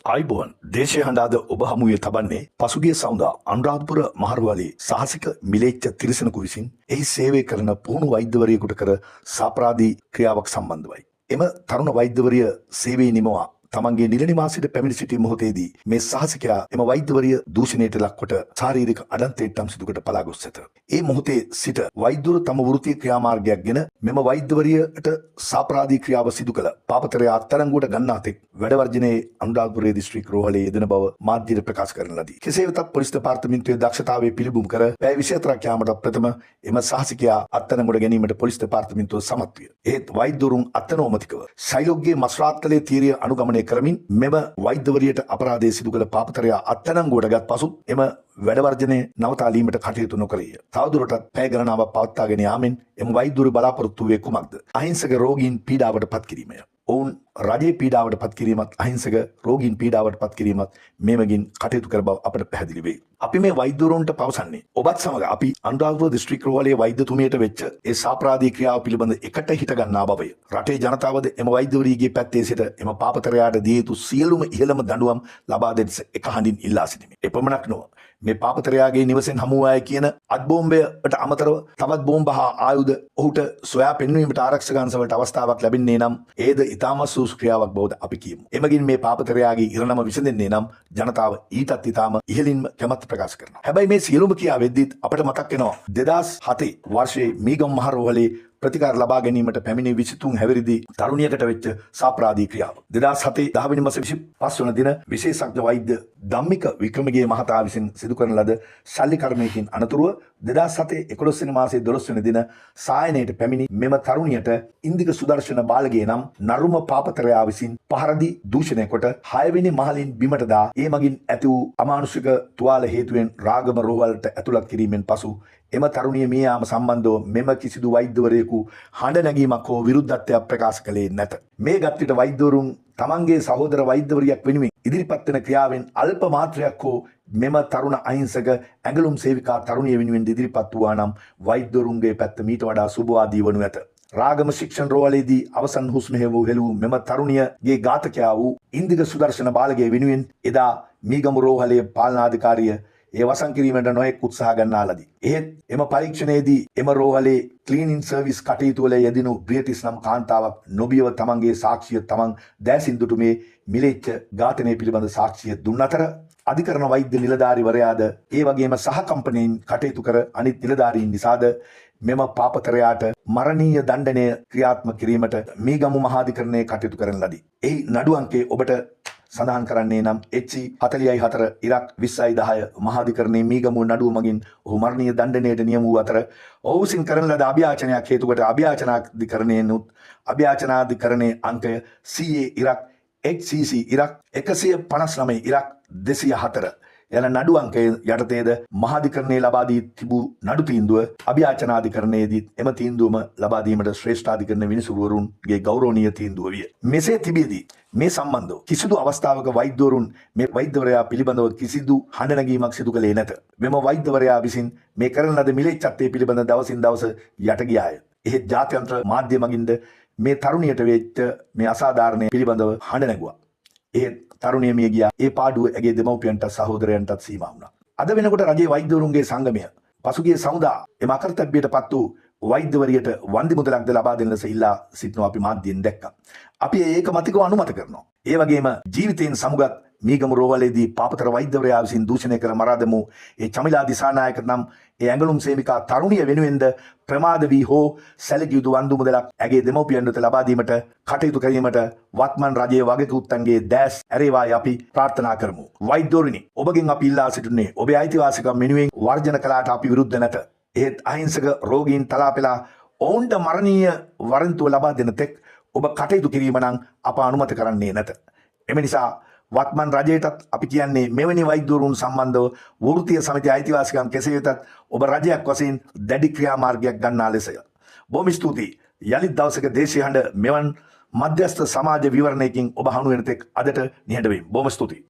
ආයිබෝන් දේශය හඬාද ඔබ හමුවේ තබන්නේ පසුගිය සවුදා අනුරාධපුර මහරුවලේ සාහසික මිලේච්ඡ තිරිසනෙකු විසින් එහි සේවය කරන පුහුණු වෛද්‍යවරියෙකුට කර සාපරාධී ක්‍රියාවක් සම්බන්ධවයි. එම තරුණ වෛද්‍යවරිය සේවයේ නිමවා තමන්ගේ නිල නිවාසයට පැමිණ සිටි මොහොතේදී මේ සාහසිකයා එම වෛද්‍යවරිය දූෂණයට ලක්කොට ශාරීරික අඩන්තේට්ටම් සිදුකට පලා ගොස් ඇත. ඒ මොහොතේ සිට වෛද්‍යවරු තම වෘත්තීය ක්‍රියාමාර්ගයක් ගෙන මෙම වෛද්‍යවරියට සාපරාධී ක්‍රියාව සිදු කළ පාපතරයා අත්අඩංගුවට ගන්නා තෙක් වැඩ වර්ජනයේ අනුරාධපුර දිස්ත්‍රික් රෝහලේ යෙදෙන බව මාධ්‍යයට ප්‍රකාශ කරන ලදී. කෙසේ වෙතත් පොලිස් දෙපාර්තමේන්තුවේ දක්ෂතාවයේ පිළිබිඹු කර පැය 24ක් යාමට ප්‍රථම එම සාහසිකයා අත්අඩංගුවට ගැනීමට පොලිස් දෙපාර්තමේන්තුව සමත් විය. ඒත් වෛද්‍යවරුන් අත්නෝමතිකව ශෛලෝග්ගේ මස්රාත්තලේ තීරිය අනුගමනය කරමින් මෙම වෛද්‍යවරියට අපරාධය සිදු කළ පාපතරයා අත්අඩංගුවට ගත් පසු එම වැඩවර්ජනය නවතාලීමට කටයුතු නොකළේය. තවදුරටත් පැය ගණනාවක් පවත්වාගෙන යාමෙන් එම වෛද්‍යවරු බලාපොරොත්තු වූයේ කුමක්ද? අහිංසක රෝගීන් පීඩාවට පත් කිරීමය. ඔවුන් රජයේ පීඩාවට පත් කිරීමත් අහිංසක රෝගීන් පීඩාවට පත් කිරීමත් මේමගින් කටයුතු කර බව අපට පැහැදිලි වේ. අපි මේ වෛද්‍යවරුන්ට පවසන්නේ ඔබත් සමග අපි අනුරාධපුර දිස්ත්‍රික් රෝහලේ වෛද්‍යතුමියට වෙච්ච ඒ සාපරාධී ක්‍රියාව පිළිබඳ එකට හිට ගන්නා බවය. රටේ ජනතාවද එම වෛද්‍යවරියගේ පැත්තේ සිට එම පාපතරයාට දිය යුතු සියලුම ඉහළම දඬුවම් ලබා දෙන්න එක හඬින් ඉල්ලා සිටිමි. එපමණක් නොව මේ පාපතරයාගේ නිවසෙන් හමු වූ අය කියන අත් බෝම්බයට අමතරව තවත් බෝම්බ හා ආයුධ ඔහුට සොයා පෙන්වීමට ආරක්ෂක අංශවලට අවස්ථාවක් ලැබෙන්නේ නම් ඒද ඉතාම සූසු ක්‍රියාවක් බවද අපි කියමු. එමගින් මේ පාපතරයාගේ ඉරණම විසඳෙන්නේ නම් ජනතාව ඊටත් ඉතාම ඉහළින්ම කැමැත්ත ප්‍රකාශ කරනවා. හැබැයි මේ සියලුම කියා වෙද්දිත් අපට මතක් වෙනවා 2007 වර්ෂයේ මීගම් මහරෝහලේ ප්‍රතිකාර ලබා ගැනීමට පැමිණි 23 හැවිරිදි තරුණියකට වෙච්ච සාපරාධී ක්‍රියාව. 2007 10 වෙනි මාස 25 වන දින විශේෂඥ වෛද්‍ය ධම්මික වික්‍රමගේ මහතා විසින් සිදු කරන ලද ශල්‍යකර්මයකින් අනතුරුව 2007 11 වෙනි මාසයේ 12 වෙනි දින සායනයට පැමිණි මෙම තරුණියට ඉන්දික සුදර්ශන බාලගේ නම් නරුම පාපතරයා විසින් පහරදී දූෂණය කොට 6 වෙනි මහලින් බිමට දා ඒ මගින් ඇති වූ අමානුෂික තුවාල හේතුවෙන් රාගම රෝහලට ඇතුළත් කිරීමෙන් පසු එම තරුණිය මේ යාම සම්බන්ධව මෙම කිසිදු වෛද්‍යවරයෙකු හඬ නැගීමක් හෝ විරුද්ධත්වයක් ප්‍රකාශ කළේ නැත. මේ ගත්විට වෛද්‍යවරුන් තමන්ගේ සහෝදර වෛද්‍යවරියක් වෙනුවෙන් ඉදිරිපත් වන ක්‍රියාවෙන් අල්ප මාත්‍රයක් හෝ මෙම තරුණ අහිංසක ඇඟලුම් සේවිකා තරුණිය වෙනුවෙන් ඉදිරිපත් වූවා නම් වෛද්‍යවරුන්ගේ පැත්ත මීට වඩා සුබවාදී වනු ඇත. රාගම ශික්ෂණ රෝහලේදී අවසන් හුස්ම හෙළූ මෙම තරුණියගේ ඝාතකයා වූ ඉන්දික සුදර්ශන බාලගේ වෙනුවෙන් එදා මීගම රෝහලේ පාලනාධිකාරිය ඒ වසන් කිරීමට නොයෙක් උත්සාහ ගන්නා ලදී. එහෙත් එම පරීක්ෂණයේදී එම රෝහලේ ක්ලීනින් සර්විස් කටයුතු වල යෙදෙනු බ්‍රියටිස් නම් කාන්තාවක් නොබියව තමන්ගේ සාක්ෂිය තමන් දෑසින් දුටුමේ මිලේච්ඡ ඝාතනය පිළිබඳ සාක්ෂිය දුන් අතර අධිකරණ වෛද්‍ය නිලධාරීවරයාද ඒ වගේම සහ කම්පනීන් කටයුතු කර අනිත් නිලධාරීන් නිසාද මෙම පාපතරයාට මරණීය දණ්ඩනය ක්‍රියාත්මක කිරීමට මේ ගමු මහාධිකරණයේ කටයුතු කරන ලදී. එහි නඩු අංකය ඔබට සඳහන් කරන්නේ නම් HC 40/4 ඉරක් 20/10 මහාධිකරණයේ මීගමු නඩුව මගින් ඔහු මරණීය දණ්ඩනයට නියම වූ අතර ඔහු විසින් කරන ලද අභියාචනයක් හේතුකොට අභියාචනාධිකරණයේනුත් අභියාචනාධිකරණයේ අංකය CA ඉරක් HCC ඉරක් 159 ඉරක් 204 යන නඩු අංකය යටතේද මහාධිකරණයේ ලබා දී තිබූ නඩු තීන්දුව අභියාචනාධිකරණයේදී එම තීන්දුවම ලබා දීමට ශ්‍රේෂ්ඨාධිකරණ විනිසුරුවරුන්ගේ ගෞරවනීය තීන්දුව විය. මෙසේ තිබෙදී මේ සම්බන්ධව කිසිදු අවස්ථාවක වෛද්‍යවරුන් මේ වෛද්‍යවරයා පිළිබඳව කිසිදු හඬ නැගීමක් සිදු කළේ නැත. මෙම වෛද්‍යවරයා විසින් මේ කරන ලද මිලේච්ඡත්වයේ පිළිබඳ දවසින් දවස යට ගියාය. එහෙත් ජාත්‍යන්තර මාධ්‍ය මගින්ද මේ තරුණියට වෙච්ච මේ අසාධාරණය පිළිබඳව හඬ නැගුවා. එහෙත් තරුණිය මිය ගියා. ඒ පාඩුව ඇගේ දෙමව්පියන්ට සහෝදරයන්ටත් සීමා වුණා. අද වෙනකොට රජයේ වෛද්‍යවරුන්ගේ සංගමය පසුගිය සමුදා එම අකර්තව්‍යයටපත් වූ වෛද්‍යවරියට වන්දි මුදලක්ද ලබා දෙන්න ලෙස ඉල්ලා සිටිනවා අපි මාධ්‍යයෙන් දැක්කා. අපි ඒක මතිකව අනුමත කරනවා. ඒ වගේම ජීවිතයෙන් සමුගත් මීගම රෝහලේදී පාපතර වෛද්‍යවරයා විසින් දූෂණය කර මරා දැමූ ඒ චමිලා දිසානායක නම් ඒ ඇඟලුම් සේවිකා තරුණිය වෙනුවෙන්ද ප්‍රමාද වී හෝ සැලකිය යුතු වන්දු මුදලක් ඇගේ දෙමව්පියන්ට ලබා දීමට කටයුතු කිරීමට වත්මන් රජයේ වගකීතුන්ගේ දැස් ඇරේවායි අපි ප්‍රාර්ථනා කරමු. වෛද්‍යවරුනි, ඔබගෙන් අපි ඉල්ලා සිටින්නේ ඔබේ අයිතිවාසිකම් වෙනුවෙන් වර්ජන කළාට අපි විරුද්ධ නැත. එහෙත් අහිංසක රෝගීන් තලාපෙලා ඔවුන්ට මරණීය වරන්තුව ලබා දෙන තෙක් ඔබ කටයුතු කිරීම නම් අප අනුමත කරන්නේ නැත. එම නිසා වත්මන් රජයටත් අපි කියන්නේ මෙවැනි වෛද්‍යවරුන් සම්බන්ධව වෘත්තීය සමිතිය අයිතිවාසිකම් කෙසේ වෙතත් ඔබ රජයක් වශයෙන් දැඩි ක්‍රියාමාර්ගයක් ගන්නා ලෙසය. බොහොම ස්තුතියි. යලිත් දවසක දේශීය හඬ මෙවන් මධ්‍යස්ථ සමාජ විවරණයකින් ඔබ හමු වෙන තෙක් අදට නිහඬ වෙමි. බොහොම ස්තුතියි.